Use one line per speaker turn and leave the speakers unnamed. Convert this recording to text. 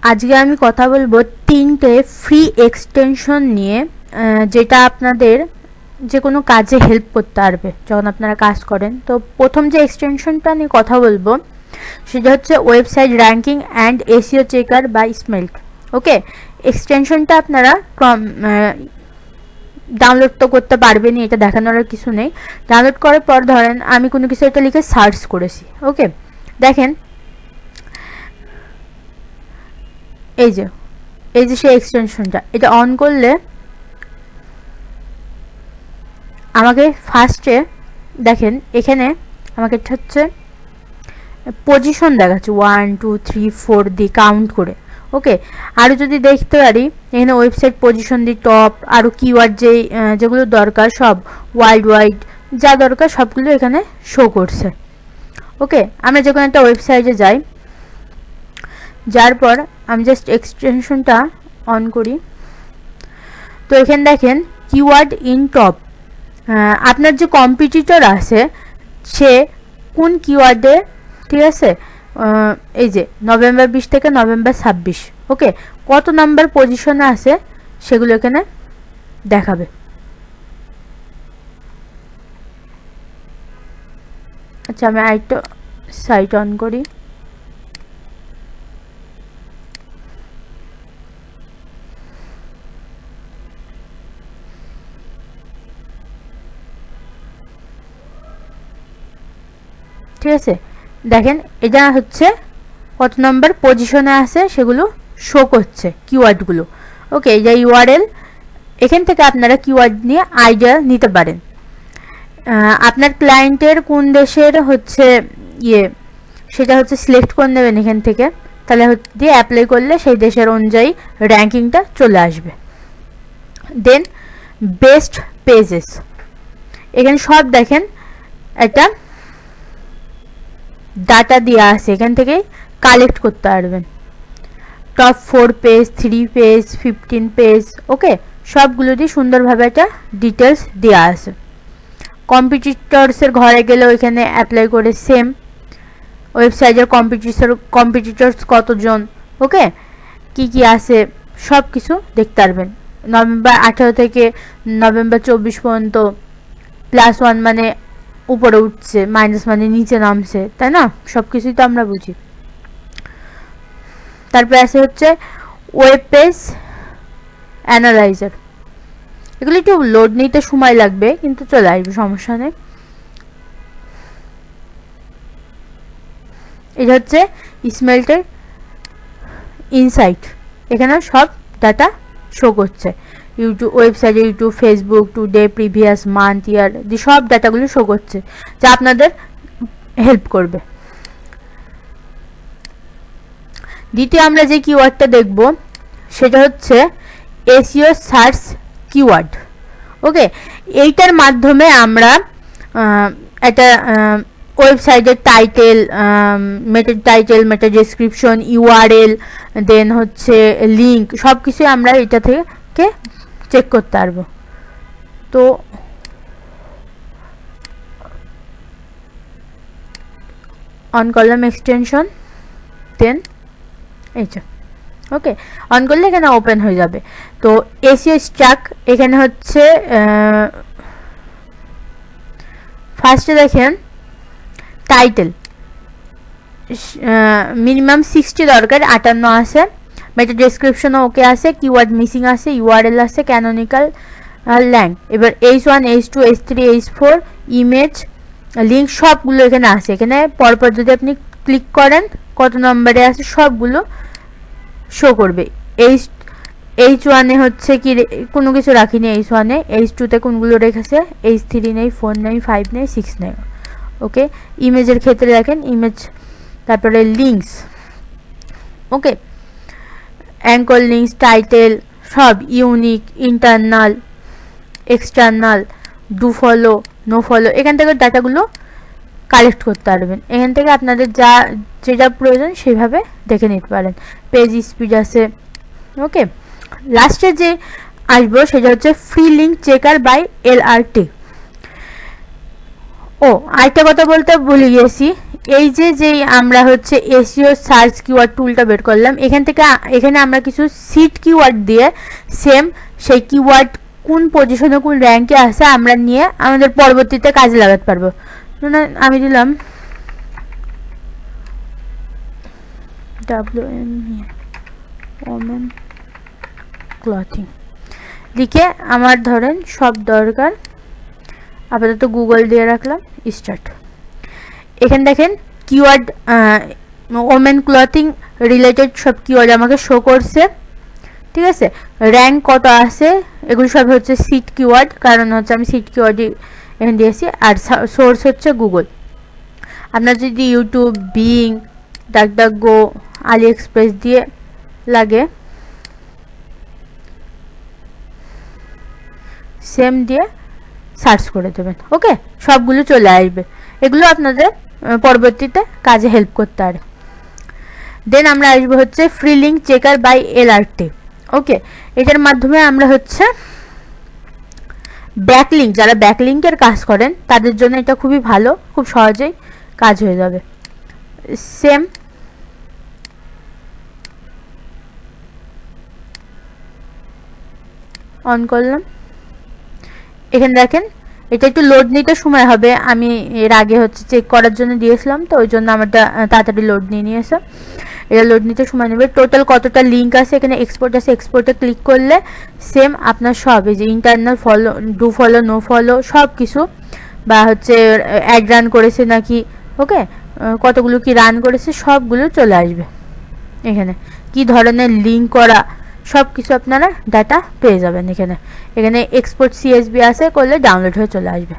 আজকে আমি কথা বলবো 3টে ফ্রি এক্সটেনশন নিয়ে, যেটা আপনাদের যে কোনো কাজে হেল্প করতে পারবে যখন আপনারা কাজ করেন। তো প্রথম যে এক্সটেনশনটা নিয়ে কথা বলবো সেটা হচ্ছে website ranking and SEO checker by Smelt. Okay, এক্সটেনশনটা আপনারা ডাউনলোড তো করতে পারবেনই, এটা দেখানোর কিছু নেই। ডাউনলোড করার পর ধরেন আমি কোনো কিছু একটা লিখে সার্চ করেছি। ওকে, দেখেন এই যে সেই এক্সটেনশনটা, এটা অন করলে আমাকে ফার্স্টে দেখেন এখানে আমাকে হচ্ছে পজিশন দেখাচ্ছে 1 2 3 4 দিয়ে কাউন্ট করে। ওকে, আরও যদি দেখতে পারি এখানে ওয়েবসাইট পজিশন দিয়ে টপ, আরও কিওয়ার্ড যেগুলো দরকার সব, ওয়ার্ল্ড ওয়াইড যা দরকার সবগুলো এখানে শো করছে। ওকে, আমরা যে কোনো একটা ওয়েবসাইটে যাই, যার পর আমি জাস্ট এক্সটেনশনটা অন করি। তো এখানে দেখেন কিওয়ার্ড ইন টপ, আপনার যে কম্পিটিটর আছে সে কোন কিওয়ার্ডে, ঠিক আছে, এই যে নভেম্বর 20 থেকে নভেম্বর 26, ওকে, কত নাম্বার পজিশনে আছে সেগুলো এখানে দেখাবে। আচ্ছা, আমি আরেকটা সাইট অন করি। ঠিক আছে, দেখেন এটা হচ্ছে কত নম্বর পজিশনে আছে সেগুলো শো করছে কিওয়ার্ডগুলো। ওকে, এই যে ইউআরএল, এখান থেকে আপনারা কিওয়ার্ড নিয়ে আইডিয়া নিতে পারেন। আপনার ক্লায়েন্টের কোন দেশের হচ্ছে সেটা হচ্ছে সিলেক্ট করে নেবেন এখান থেকে, তাহলে দিয়ে অ্যাপ্লাই করলে সেই দেশের অনুযায়ী র্যাঙ্কিংটা চলে আসবে। দেন বেস্ট পেজেস, এখানে সব দেখেন একটা ডাটা দেওয়া আছে, এখান থেকে কালেক্ট করতে পারবেন। টপ 4 পেজ, 3 পেজ, 15 পেজ, ওকে, সবগুলো দিয়ে সুন্দরভাবে একটা ডিটেলস দেওয়া আছে। কম্পিটিটরসের ঘরে গেলেও এখানে অ্যাপ্লাই করে সেম ওয়েবসাইটের কম্পিটিটরস কতজন, ওকে, কি আছে সব কিছু দেখতে পারবেন। নভেম্বর 18 থেকে নভেম্বর 24 পর্যন্ত +1 মানে উপরে উঠছে, মাইনাস মানে নিচে নামছে, তাই না? সব কিছুই তো আমরা বুঝি। তারপরে আছে হচ্ছে ওয়েব পেজ অ্যানালাইজার, এগুলো একটু লোড নিতে সময় লাগবে কিন্তু চলে আসবে, সমস্যা নেই। এটা হচ্ছে স্মেল্টের ইনসাইট, এখানে সব ডাটা শো করছে। ইউটিউব ওয়েবসাইটে YouTube, Facebook, today, previous month, year, যে সব ডাটাগুলো শো করছে যা আপনাদের হেল্প করবে। দ্বিতীয় আমরা যে কিওয়ার্ডটা দেখব সেটা হচ্ছে এসইও সার্চ কিওয়ার্ড। ওকে, এইটার মাধ্যমে আমরা একটা ওয়েবসাইটের টাইটেল, মেটা ডেসক্রিপশন, ইউআরএল, দেন হচ্ছে লিঙ্ক, সব কিছু আমরা এটা থেকে চেক করতে পারবো। তো অন করলাম এক্সটেনশন, দেন এইটা, ওকে, অন করলে এখানে ওপেন হয়ে যাবে। তো এসইও স্ট্যাক, এখানে হচ্ছে ফার্স্টে দেখেন টাইটেল মিনিমাম 60 দরকার, 58 আছে। মেটা ডেসক্রিপশনও ওকে আছে, কিওয়ার্ড মিসিং আছে, ইউআরএল আছে, ক্যানোনিক্যাল ল্যাং, এবার H1 H2 H3 H4 image, link সবগুলো এখানে আছে। এখানে পরপর যদি আপনি ক্লিক করেন কত নম্বরে আছে সবগুলো শো করবে। H1 হচ্ছে কি কোনো কিছু রাখিনি, H1 H2 কোনগুলো রেখেছে, H3 নেই, 4 নেই, 5 নেই, 6 নেই। ওকে, ইমেজের ক্ষেত্রে দেখেন ইমেজ, তারপরে links, okay, anchor links, title সব unique, internal, external, do follow, no follow, এখান থেকে ডাটাগুলো কালেক্ট করতে পারবেন। এখান থেকে আপনাদের যেটা প্রয়োজন সেইভাবে দেখে নিতে পারেন। পেজ স্পিড আছে, ওকে। লাস্টে যে আসবো সেটা হচ্ছে free link checker by LRT। ও আরেকটা কথা বলতে ভুলে গিয়েছি, এই যে আমরা হচ্ছে এসইও সার্চ কিওয়ার্ড টুলটা বের করলাম, এখানে আমরা কিছু সিট কিওয়ার্ড দিয়ে সেম সেই কিওয়ার্ড কোন পজিশনে কোন র্যাঙ্কে আছে আমরা নিয়ে আমাদের পরবর্তীতে কাজে লাগাতে পারবো। আমি দিলাম ওমেন ক্লথিং লিখে আমার ধরেন সব দরকার, আপাতত গুগল দিয়ে রাখলাম, স্টার্ট। এখানে দেখেন কিওয়ার্ড ওমেন ক্লথিং রিলেটেড সব কিওয়ার্ড আমাকে শো করছে, ঠিক আছে। র্যাঙ্ক কত আছে এগুলো সব হচ্ছে সিট কিওয়ার্ড, কারণ হচ্ছে আমি সিট কিওয়ার্ডই এখানে দিয়েছি, আর সোর্স হচ্ছে গুগল। আপনার যদি ইউটিউব, বিং, ডাকডাকগো, আলি এক্সপ্রেস দিয়ে লাগে সেম দিয়ে সার্চ করে দেবেন, ওকে, সবগুলো চলে আসবে। এগুলো আপনাদের পরবর্তীতে কাজে হেল্প করতে পারে। দেন আমরা আসবো হচ্ছে free link checker by LRT, okay. এটার মাধ্যমে আমরা হচ্ছে ব্যাকলিঙ্ক, যারা ব্যাকলিঙ্কের কাজ করেন তাদের জন্য এটা খুবই ভালো, খুব সহজেই কাজ হয়ে যাবে। সেম অন করলাম, এখানে দেখেন এটা একটু লোড নিতে সময় হবে, আমি এর আগে হচ্ছে চেক করার জন্য দিয়েছিলাম, তো ওই জন্য আমারটা তাড়াতাড়ি লোড নিয়ে নিয়েছে। এটা লোড নিতে সময় নেবে। টোটাল কতটা লিঙ্ক আছে এখানে এক্সপোর্ট আছে, এক্সপোর্টে ক্লিক করলে সেম আপনার সব এই যে internal follow, do follow, no follow সব কিছু, বা হচ্ছে অ্যাড রান করেছে নাকি, ওকে, কতগুলো কি রান করেছে সবগুলো চলে আসবে। এখানে কি ধরনের লিঙ্ক করা সব কিছু আপনারা ডাটা পেয়ে যাবেন। এখানে এক্সপোর্ট সিএসবি আছে, করলে ডাউনলোড হয়ে চলে আসবে।